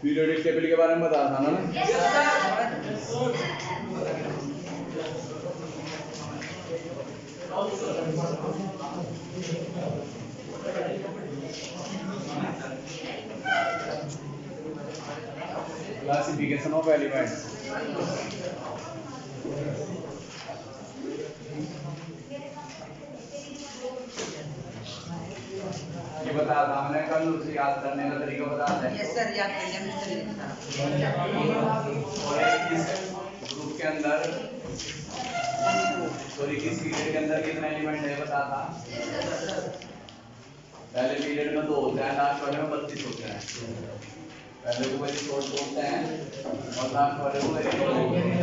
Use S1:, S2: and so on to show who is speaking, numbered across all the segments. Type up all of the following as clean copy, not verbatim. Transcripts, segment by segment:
S1: Periodic table के बारे में बता था ना? Classification of elements. ये बता था हमने कल, उसे याद करने का तरीका बता दें।
S2: यस सर, याद करिए।
S1: ग्रुप के अंदर सॉरी किस पीरियड के अंदर कितने एलिमेंट है बता था। पहले पीरियड में 2 होते हैं, लास्ट वाले में 32 होते हैं। पहले को वेरी शॉर्ट बोलते हैं और लास्ट वाले को वेरी लॉन्ग बोलते हैं।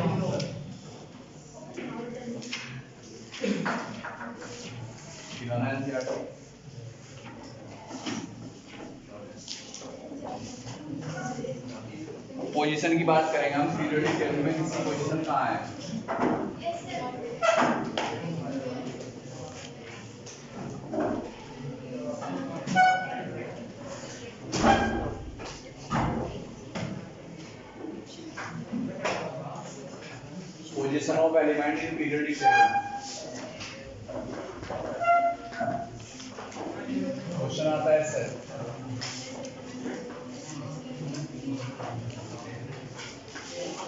S1: पोजीशन की बात करेंगे हम। पीरियोडिक टेबल में किसकी पोजीशन कहाँ है? Position of element in periodic table. Question आता है sir,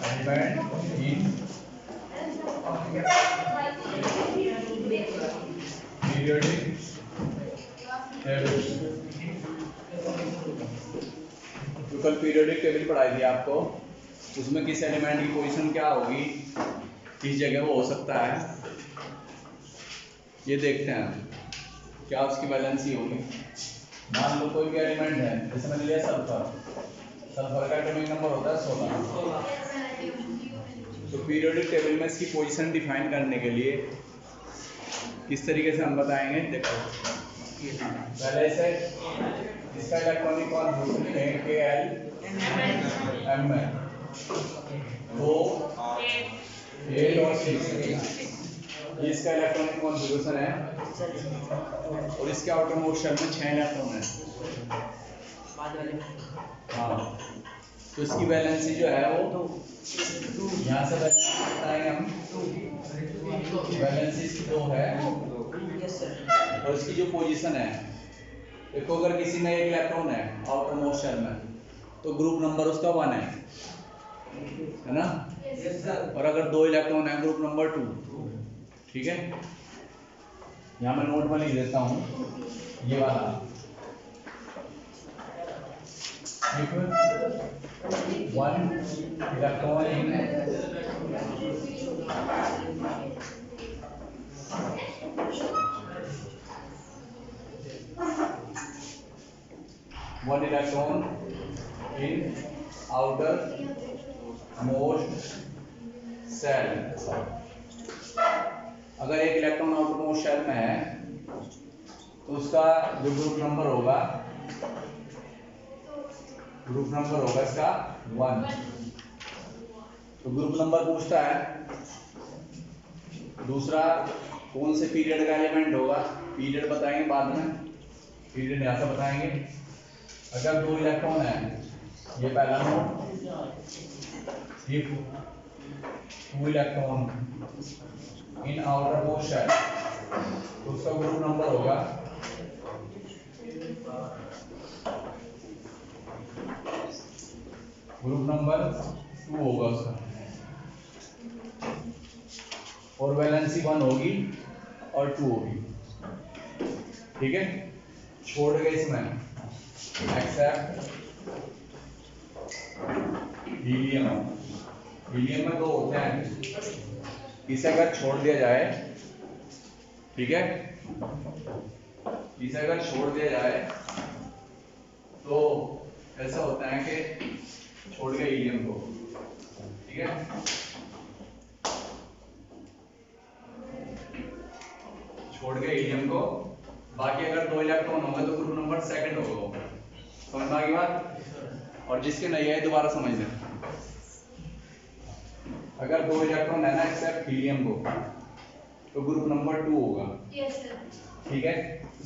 S1: element in periodic table. तो कल पीरियोडिक टेबल पढ़ाई थी आपको, उसमें किस एलिमेंट की पोजीशन क्या होगी, किस जगह वो हो सकता है, ये देखते हैं क्या उसकी वैलेंसी होगी। मान लो कोई भी एलिमेंट है, जैसे मैंने लिया सल्फर। सल्फर का एटॉमिक नंबर होता है 16। तो पीरियोडिक टेबल में इसकी पोजीशन डिफाइन करने के लिए किस तरीके से हम बताएंगे, देखो पहले से इसका इलेक्ट्रॉनिक कॉन्फ़िगरेशन है Kl Mn, तो 8 और 6 ये इसका इलेक्ट्रॉनिक कॉन्फ़िगरेशन है। और इसके आउटर मोस्ट शेल में 6 इलेक्ट्रॉन है। हाँ, तो इसकी वैलेंसी जो है वो यहाँ से बताएंगे हम। वैलेंसी इसकी 2 है और इसकी जो पोजीशन है, देखो अगर किसी में 1 इलेक्ट्रॉन है आउटर मोस्ट शेल में, तो ग्रुप नंबर उसका 1 है ना। और अगर 2 इलेक्ट्रॉन है, ग्रुप नंबर 2। ठीक है, यहाँ मैं नोट में लिख देता हूँ ये वाला। If 1 electron in 1 electron in outer most cell, अगर 1 इलेक्ट्रॉन आउटर मोस्ट शेल में है तो उसका जो ग्रुप नंबर होगा इसका 1। तो ग्रुप नंबर पूछता है। दूसरा, कौन से पीरियड का एलिमेंट होगा, पीरियड बताएंगे बाद में, पीरियड यहाँ से बताएंगे। अगर 2 इलेक्ट्रॉन है, ये पहला नोट, ये 2 electron in outermost shell, तो उसका ग्रुप नंबर होगा ग्रुप नंबर 2 होगा उसका। और वैलेंसी 1 होगी और 2 होगी। ठीक है, छोड़ गए इसमें एक्सेप्ट हीलियम। हीलियम में 2 होते हैं, इसे अगर छोड़ दिया जाए, ठीक है, इसे अगर छोड़ दिया जाए तो ऐसा होता है कि छोड़ गए हीलियम को। ठीक है, छोड़ गए हीलियम को। बाकी अगर 2 इलेक्ट्रॉन होंगे तो ग्रुप नंबर 2 होगा। समझ में आ गई बात? और जिसके नहीं है दोबारा समझ लें। अगर 2 इलेक्ट्रॉन है ना एक्सेप्ट हीलियम को, तो ग्रुप नंबर 2 होगा।
S2: Yes sir.
S1: ठीक है,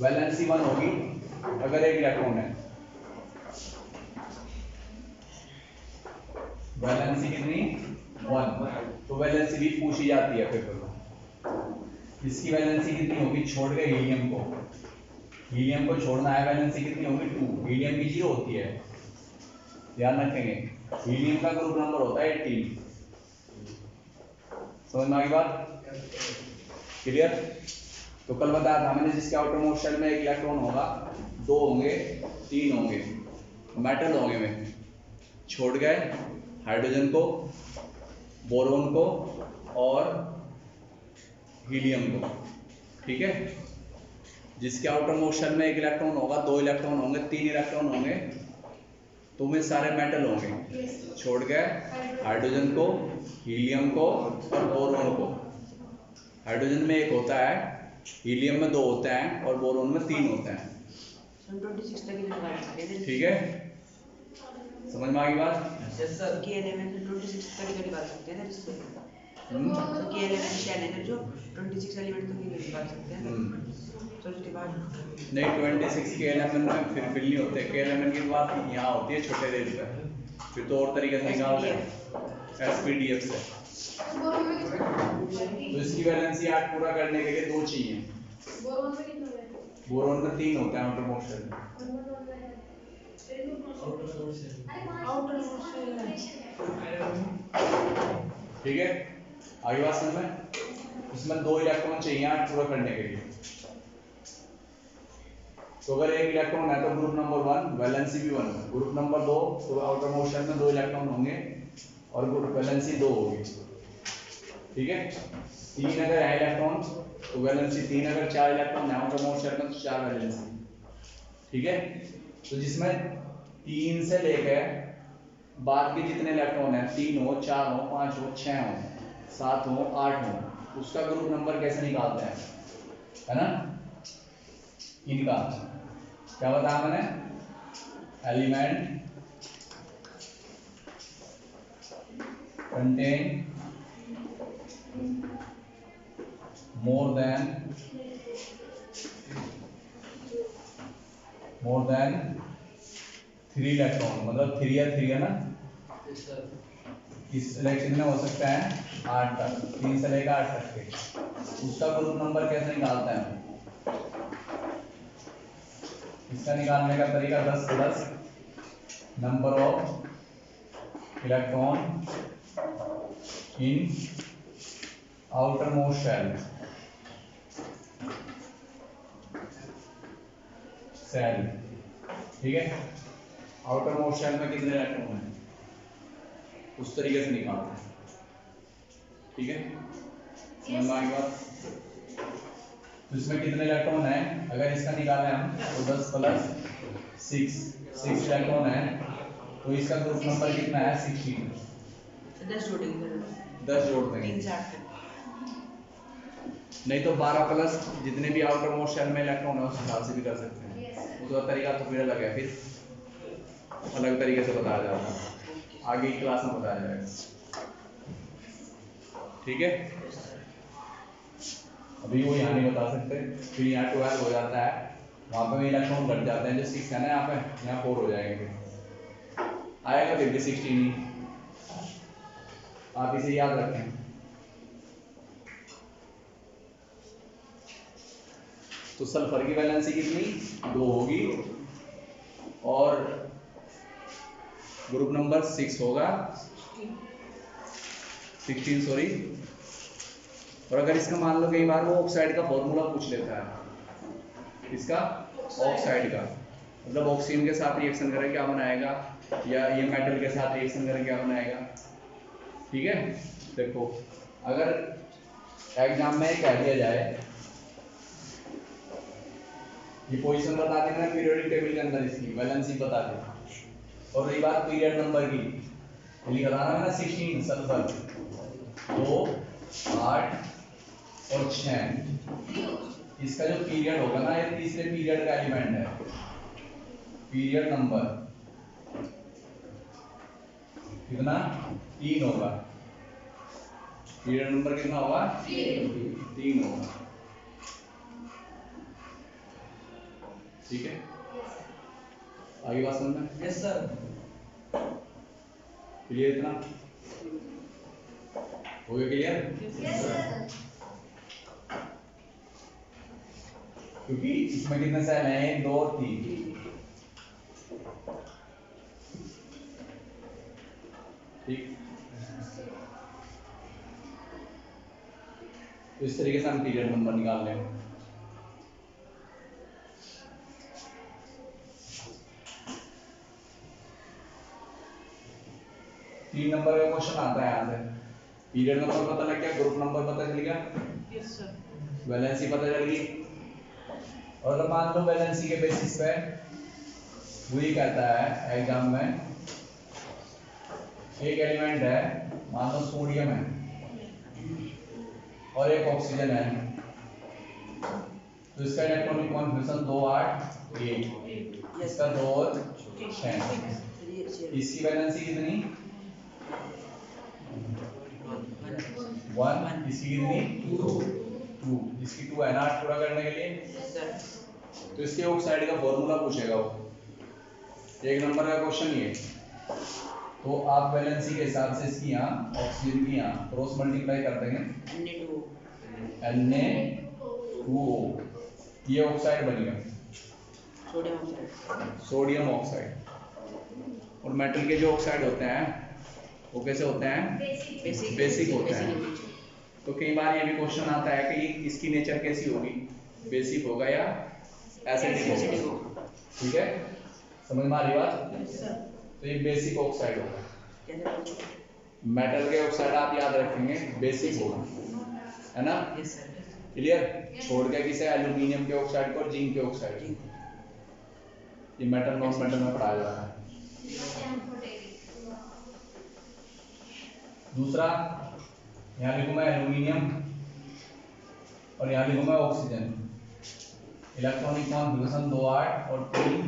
S1: वैलेंसी 1 होगी अगर 1 इलेक्ट्रॉन है। वैलेंसी कितनी? 1। तो वैलेंसी भी पूछी जाती है पेपर में। इसकी वैलेंसी कितनी होगी? छोड़ के हीलियम को, हीलियम को छोड़ना है, वैलेंसी कितनी होगी? 2। हीलियम की 0 होती है, ध्यान रखेंगे। हीलियम का ग्रुप नंबर होता है 18। समझ में आ गई बात? क्लियर? तो कल बताया था मैंने, जिसके आउटर मोस्ट शेल में 1 इलेक्ट्रॉन होगा, 2 होंगे, 3 होंगे, मेटल होंगे में, छोड़ गए हाइड्रोजन को, बोरोन को और हीलियम को। ठीक है, जिसके आउटर मोस्ट शेल में 1 इलेक्ट्रॉन होगा, 2 इलेक्ट्रॉन होंगे, 3 इलेक्ट्रॉन होंगे, तो में सारे मेटल होंगे, छोड़ गए हाइड्रोजन को, हीलियम को और बोरोन को। हाइड्रोजन में 1 होता है, हीलियम में 2 होते हैं और बोरोन में 3 होते हैं।
S3: 26 तक निकाल सकते हैं।
S1: ठीक है, समझ में आ गई बात?
S3: Yes sir. के एलिमेंट 26 तक निकाल सकते हैं इससे। तो के एलिमेंट शेल है जो 26 एलिमेंट तक निकाल सकते हैं। तो उसके बाद
S1: नहीं, 26 के एलिमेंट में फिर फिल नहीं होते। के एलिमेंट की बात यहाँ होती है छोटे रेंज पे, फिर तो और तरीके से निकालते हैं एसपीडीएफ से। तो इसकी वैलेंसी 8 पूरा करने के लिए 2 चाहिए। बोरोन में 3 होते हैं आउटर मोस्ट शेल में। ठीक है, आगे बात समझ में? इसमें 2 इलेक्ट्रॉन चाहिए 8 पूरा करने के लिए। तो अगर 1 इलेक्ट्रॉन है तो ग्रुप नंबर 1 वैलेंसी भी 1, ग्रुप नंबर 2 तो आउटर मोस्ट शेल में 2 इलेक्ट्रॉन होंगे और ग्रुप वैलेंसी 2 होगी। ठीक है, 3 अगर है इलेक्ट्रॉन तो वैलेंसी 3, अगर 4 इलेक्ट्रॉन है आउटर मोस्ट शेल में तो 4 वैलेंसी। ठीक है, तो जिसमें 3 से लेकर बाद के जितने इलेक्ट्रॉन है, 3 हो, 4 हो, 5 हो, 6 हो, 7 हो, 8 हो, उसका ग्रुप नंबर कैसे निकालते हैं, है ना? इनका क्या बताया मैंने? Element contain more than 3 electron, मतलब 3 या 3 है ना? इस इलेक्ट्रॉन में हो सकता है 8 तक, 3 से लेकर 8 तक के। उसका ग्रुप नंबर कैसे निकालते हैं? इसका निकालने का तरीका 10 plus number of electron in outermost shell shell. ठीक है, आउटर मोस्ट शेल में कितने इलेक्ट्रॉन हैं उस तरीके से निकालते हैं। ठीक है, समझ में आ गई बात? तो इसमें कितने इलेक्ट्रॉन हैं? अगर इसका निकालें हम तो 10 प्लस 6 इलेक्ट्रॉन है, तो इसका ग्रुप नंबर कितना है? 16।
S3: 10 जोड़ेंगे।
S1: 10 जोड़ देंगे,
S3: 3 से 8 तक।
S1: नहीं तो 12 प्लस जितने भी आउटर मोस्ट शेल में इलेक्ट्रॉन है उस हिसाब से भी कर सकते हैं। उसका तरीका तो फिर अलग है, फिर अलग तरीके से बताया जाता है, आगे की क्लास में बताया जाएगा। ठीक है, अभी वो यहाँ नहीं बता सकते। फिर यहाँ 12 हो जाता है, वहाँ पे भी इलेक्ट्रॉन घट जाते हैं, जो 6 है ना यहाँ पे, यहाँ 4 हो जाएंगे, फिर आएगा फिर भी 16 ही। आप इसे याद रखें। तो सल्फर की वैलेंसी कितनी? 2 होगी और ग्रुप नंबर 6 होगा, 16 सॉरी। और अगर इसका मान लो कई बार वो ऑक्साइड का फॉर्मूला पूछ लेता है, इसका ऑक्साइड का मतलब ऑक्सीजन के साथ रिएक्शन करें क्या बनाएगा, या ये मेटल के साथ रिएक्शन करें क्या बनाएगा। ठीक है, देखो अगर एग्जाम में कह दिया जाए, ये पोजीशन बता देना पीरियोडिक टेबल के अंदर, इसकी वैलेंसी बता देना, और रही बात पीरियड नंबर की, लिखा था ना 16 सल्फर, 2, 8 और 6। इसका जो पीरियड होगा ना, ये तीसरे पीरियड का एलिमेंट है, पीरियड नंबर कितना 3 होगा। पीरियड नंबर कितना होगा 3 होगा। ठीक है, आगे बात समझना।
S3: Yes sir.
S1: क्लियर इतना हो गया? क्लियर?
S3: Yes sir.
S1: क्योंकि इसमें कितने सेल हैं 1 2 और 3। ठीक, तो इस तरीके से हम पीरियड नंबर निकाल लेंगे। तीन नंबर का क्वेश्चन आता है यहाँ से। पीरियड नंबर पता लग गया, ग्रुप नंबर पता चल गया,
S3: यस सर।
S1: वैलेंसी पता चल गई। और अगर मान लो वैलेंसी के बेसिस पे वही कहता है एग्जाम में, एक एलिमेंट है मान लो सोडियम है और एक ऑक्सीजन है, तो इसका इलेक्ट्रॉनिक कॉन्फ़िगरेशन 2 8 1, इसका 2 और 6। इसकी वैलेंसी कितनी 1, इसकी कितनी 2, इसकी 2 है ना पूरा करने के लिए। तो इसके ऑक्साइड का फॉर्मूला पूछेगा वो, एक नंबर का क्वेश्चन ये। तो आप वैलेंसी के हिसाब से इसकी यहाँ ऑक्सीजन की यहाँ क्रॉस मल्टीप्लाई कर देंगे Na2O, ये ऑक्साइड बनेगा सोडियम ऑक्साइड। और मेटल के जो ऑक्साइड होते हैं वो कैसे होते हैं बेसिक होते हैं। तो कई बार ये भी क्वेश्चन आता है कि इसकी नेचर कैसी होगी, बेसिक होगा या एसिडिक होगा। ठीक है, समझ में आ रही बात? तो ये बेसिक ऑक्साइड होगा। मेटल के ऑक्साइड आप याद रखेंगे बेसिक होगा, है ना? क्लियर? छोड़ के किसे एल्यूमिनियम के ऑक्साइड को और जिंक के ऑक्साइड को, ये मेटल नॉन मेटल में पढ़ाया जा रहा है। दूसरा यहाँ लिखूंगा एल्यूमिनियम और यहाँ लिखूंगा ऑक्सीजन। इलेक्ट्रॉनिक कॉन्फ़िगरेशन 2 8 और 3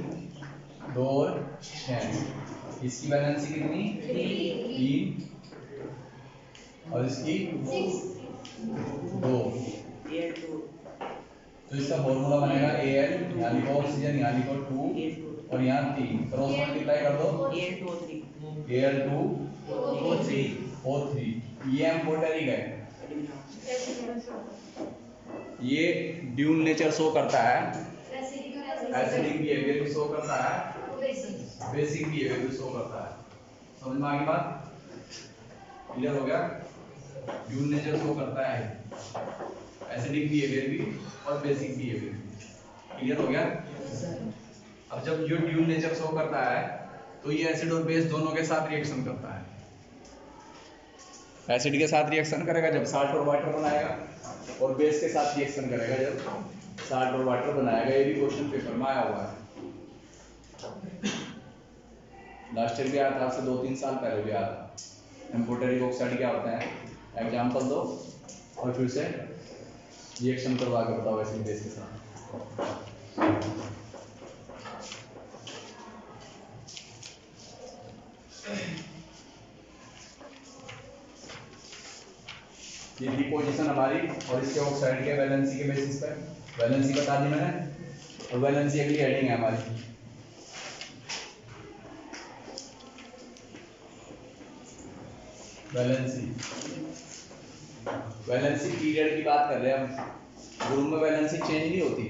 S1: 2 और 6। इसकी वैलेंसी कितनी 3 और इसकी 2। तो इसका फॉर्मूला बनेगा Al, यहाँ लिखो ऑक्सीजन, यहाँ लिखो 2 और यहाँ 3, क्रॉस मल्टीप्लाई कर दो Al2 O3। ये एम्फोटेरिक है, ये ड्यूल नेचर शो करता है, एसिडिक बिहेवियर भी शो करता है, बेसिक बिहेवियर भी शो करता है। समझ में आ गई बात? क्लियर हो गया? ड्यूल नेचर शो करता है एसिडिक बिहेवियर भी और बेसिक बिहेवियर भी। क्लियर हो गया? अब जब जो ड्यूल नेचर शो करता है तो ये एसिड और बेस दोनों के साथ रिएक्शन करता है। एसिड के साथ रिएक्शन करेगा जब साल्ट और वाटर बनाएगा, और बेस के साथ रिएक्शन करेगा जब साल्ट और वाटर बनाएगा। ये भी क्वेश्चन पेपर में आया हुआ है, लास्ट ईयर भी आया था, आपसे 2-3 साल पहले भी आया था। एम्फोटेरिक ऑक्साइड क्या होता है, एग्जाम्पल दो और फिर से रिएक्शन करवा के बताओ एसिड बेस के साथ। ये थी पोजीशन हमारी, और इसके ऑक्साइड के वैलेंसी के बेसिस पर वैलेंसी बता दी मैंने, और वैलेंसी अगली हेडिंग है हमारी। वैलेंसी पीरियड की बात कर रहे हैं हम। ग्रुप में वैलेंसी चेंज नहीं होती,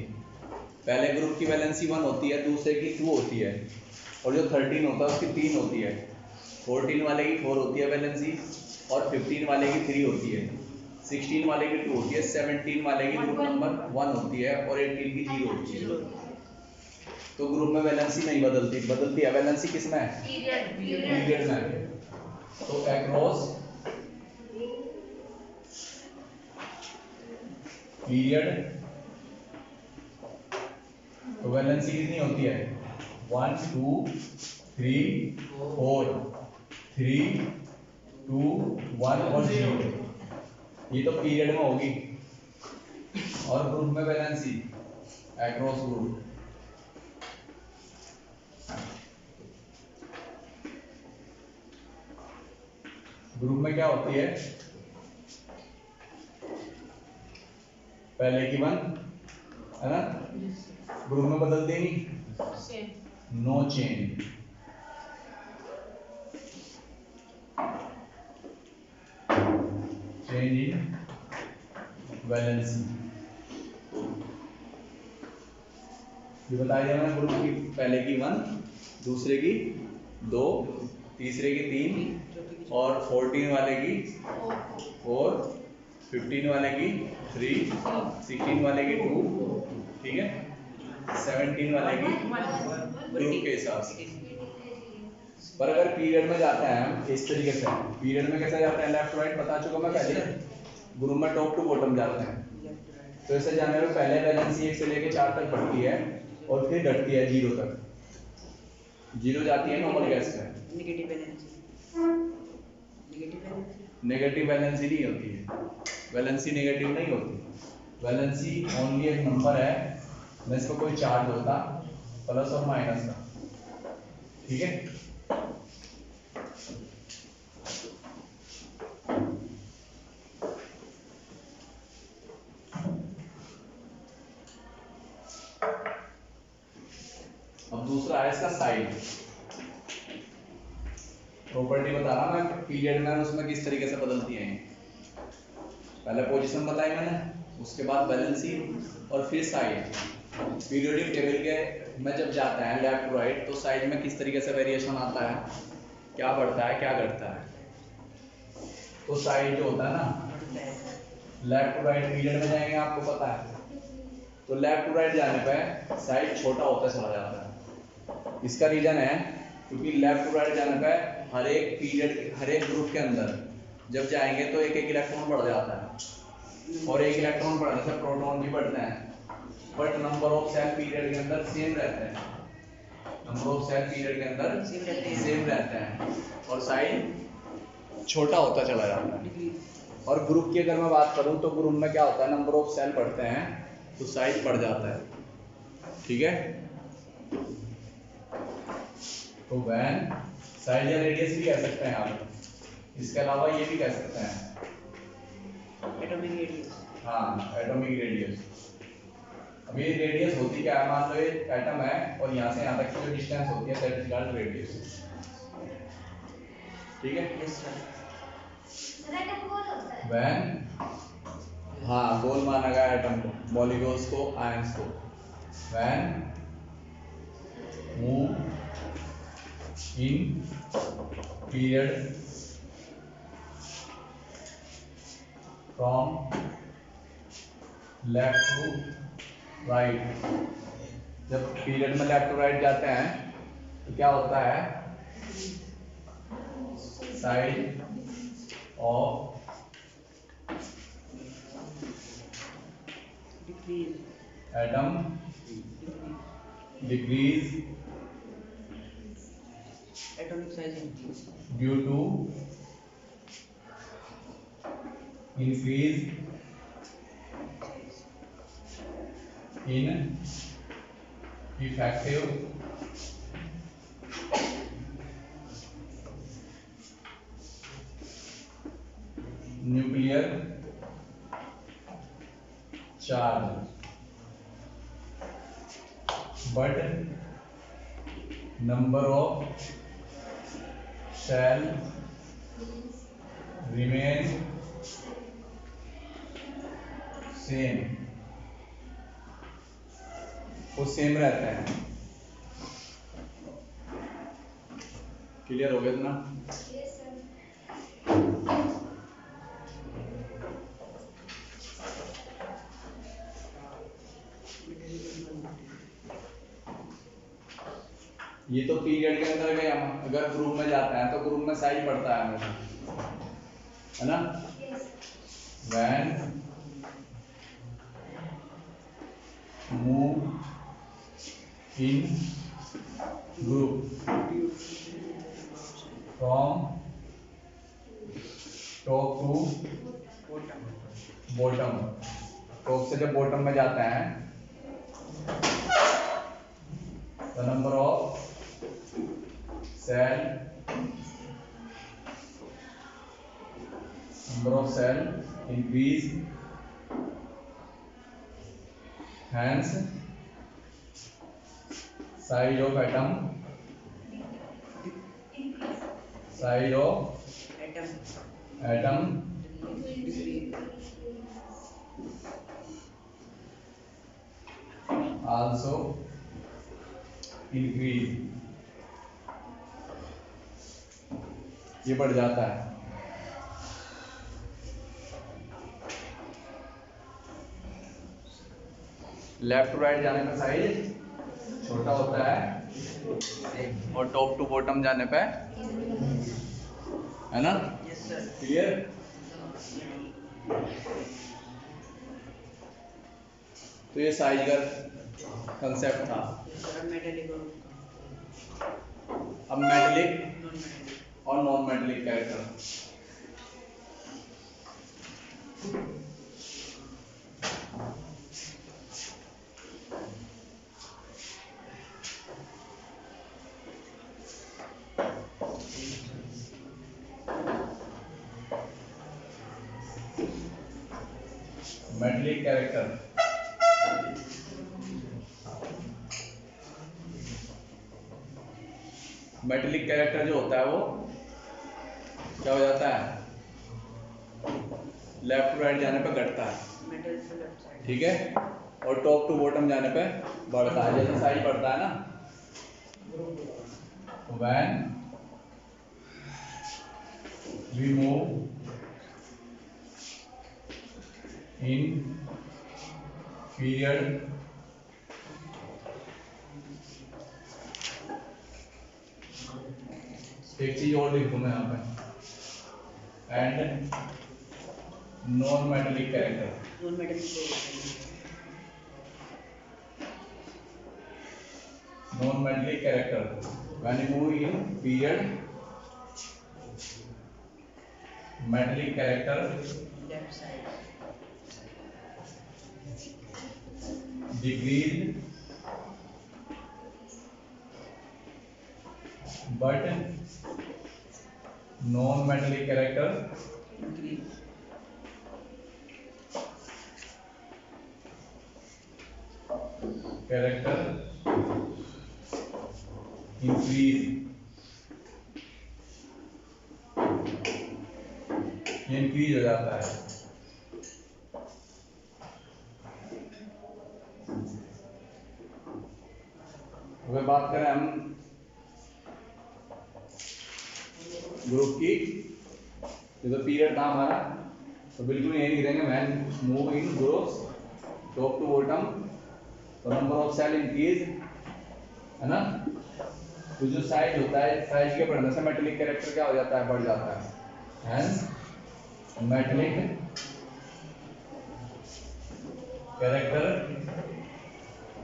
S1: पहले ग्रुप की वैलेंसी 1 होती है, दूसरे की 2 होती है, और जो 13 होता है उसकी 3 होती है। 14 वाले की 4 होती है वैलेंसी, और 15 वाले की 3 होती है, 16 वाले की 2 होती है, 17 वाले की ग्रुप नंबर 1 होती है, और 18 की 0 होती है। तो ग्रुप में वैलेंसी नहीं बदलती, बदलती है वैलेंसी किसमें? पीरियड में। तो अक्रॉस पीरियड तो वैलेंसी कितनी होती है 1 2 3 4 3 2 1 और 0। ये तो पीरियड में होगी। और ग्रुप में वैलेंसी अक्रॉस ग्रुप ग्रुप में क्या होती है, पहले की 1 है ना, ग्रुप में बदलते नहीं, no change. Change in valency, ये बताया जाए ना, ग्रुप की पहले की 1, दूसरे की 2, तीसरे की 3 और 14 वाले की 4, 15 वाले की 3, 16 वाले की 2, ठीक है, 17 वाले की ग्रुप के हिसाब से। पर अगर पीरियड में जाते हैं हम इस तरीके से, पीरियड में कैसे जाते हैं, लेफ्ट राइट बता चुका मैं पहले, ग्रुप में टॉप टू बॉटम जाते हैं। तो ऐसे जाने में पहले वैलेंसी 1 से लेके 4 तक बढ़ती है और फिर घटती है 0 तक, 0 जाती है नॉर्मल गैस में।
S3: नेगेटिव वैलेंसी
S1: नेगेटिव वैलेंसी नहीं होती है, वैलेंसी नेगेटिव नहीं होती, वैलेंसी ओनली एक नंबर है, न इसको कोई चार्ज होता प्लस और माइनस का, ठीक है। अब दूसरा है इसका साइड प्रॉपर्टी, बता रहा मैं पीरियड में उसमें किस तरीके से बदलती है। पहले पोजीशन बताई मैंने, उसके बाद वैलेंसी और फिर साइड। पीरियोडिक टेबल के में जब जाते हैं लेफ्ट टू राइट तो साइड में किस तरीके से वेरिएशन आता है, क्या बढ़ता है क्या घटता है। तो साइड जो होता है ना, लेफ्ट टू राइट पीरियड में जाएंगे आपको पता है, तो लेफ्ट टू राइट जाने पे साइड छोटा होता चला जाता है। इसका रीजन है क्योंकि लेफ्ट टू राइट जाने पे हर एक पीरियड हर एक ग्रुप के अंदर जब जाएंगे तो एक एक इलेक्ट्रॉन बढ़ जाता है, और एक इलेक्ट्रॉन बढ़ने से प्रोटॉन भी बढ़ते हैं, but number of shell period के अंदर सेम रहते हैं, नंबर ऑफ सेल पीरियड के अंदर सेम रहते हैं और साइज छोटा होता चला जाता है। और ग्रुप की अगर मैं बात करूं तो ग्रुप में क्या होता है, नंबर ऑफ सेल बढ़ते हैं तो साइज बढ़ जाता है, ठीक है। तो व्हेन साइज या रेडियस भी कह सकते हैं आप, इसके अलावा ये भी कह सकते हैं
S3: एटॉमिक रेडियस।
S1: हाँ, एटॉमिक रेडियस। अब ये रेडियस होती क्या है, मान लो ये एटम है और यहाँ से यहाँ तक की जो डिस्टेंस होती है दैट इज कॉल्ड रेडियस, ठीक है।
S3: Yes sir.
S1: व्हेन हाँ गोल माना गया एटम को, मॉलिक्यूल्स को, आयंस को। When move in period from left to right, जब पीरियड में लेफ्ट टू राइट जाते हैं तो क्या होता है, size of atom decrease
S3: atomic size increase
S1: due to increase in effective nuclear charge, but number of cell remain same, वो same रहते हैं। क्लियर हो गया इतना? ये तो पीरियड के अंदर गया, अगर ग्रुप में जाता है तो ग्रुप में साइज बढ़ता है हमेशा, है ना। When move in group from top to bottom, top से जब बॉटम में जाता है the number of shell number of cell increase, hence size of atom also increase, ये बढ़ जाता है। लेफ्ट टू राइट जाने पर साइज छोटा होता है और टॉप टू बॉटम जाने पे, है ना? क्लियर? तो ये साइज का कंसेप्ट था। अब मेटलिक और non metallic character. Metallic character metallic character जो होता है वो क्या हो जाता है? लेफ्ट टू राइट जाने पे घटता है, ठीक है, और टॉप टू बॉटम जाने पे बढ़ता है। जैसे साइज बढ़ता है ना, when we move in period एक चीज और लिख दूं मैं यहाँ पे, and non metallic character. Non metallic character when you move in period metallic character decrease but non-metallic character increase, ये increase हो जाता है। अगर बात करें हम ग्रुप की, जो पीरियड था हमारा, तो बिल्कुल यही लिखेंगे, when move in group top to bottom, तो नंबर ऑफ सेल इंक्रीज, है ना? तो जो साइज होता है, साइज के बढ़ने से मेटलिक कैरेक्टर क्या हो जाता है? बढ़ जाता है। Hence metallic character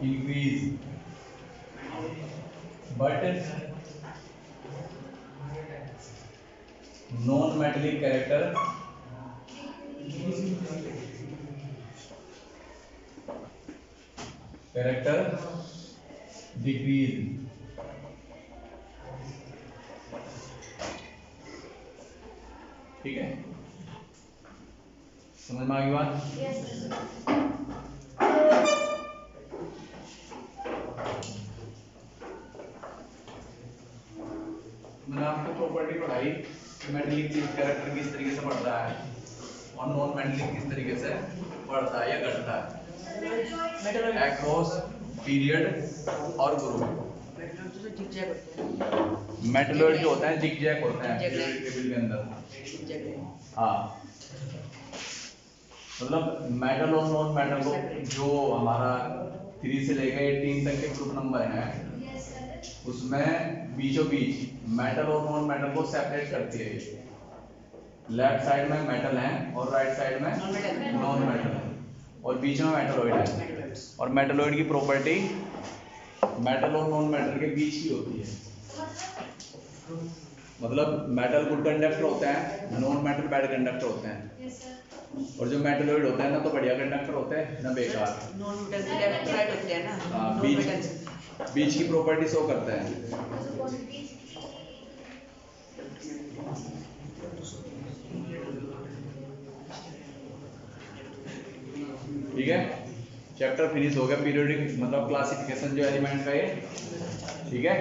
S1: increase but non metallic character decrease. ठीक है, समझ में आ गई बात? मैंने आपको प्रॉपर्टी पढ़ाई कि मेटलिक कैरेक्टर किस तरीके से बढ़ता है और नॉन मेटलिक किस तरीके से बढ़ता है या घटता है अक्रॉस पीरियड और ग्रुप। मेटलॉइड जो होता है जिगजैग होता है टेबल के अंदर। हाँ, मतलब मेटल और नॉन मेटल को, जो हमारा 3 से लेकर 18 तक के ग्रुप नंबर हैं, उसमें बीचों बीच मेटल और नॉन मेटल को सेपरेट करती है। लेफ्ट साइड में मेटल है और राइट साइड में नॉन मेटल है, और बीच में मेटलॉइड है। और मेटलॉइड की प्रॉपर्टी मेटल और नॉन मेटल के बीच की होती है। मतलब मेटल गुड कंडक्टर होते हैं, नॉन मेटल बैड कंडक्टर होते हैं, और जो मेटलॉइड होते हैं ना तो बढ़िया कंडक्टर होते हैं ना बेकार।
S3: नॉन मेटल लेफ्ट राइट होते हैं ना।
S1: हाँ, बीच की प्रॉपर्टी शो करते हैं। ठीक है, चैप्टर फिनिश हो गया, पीरियोडिक मतलब क्लासिफिकेशन जो एलिमेंट का ये, ठीक है।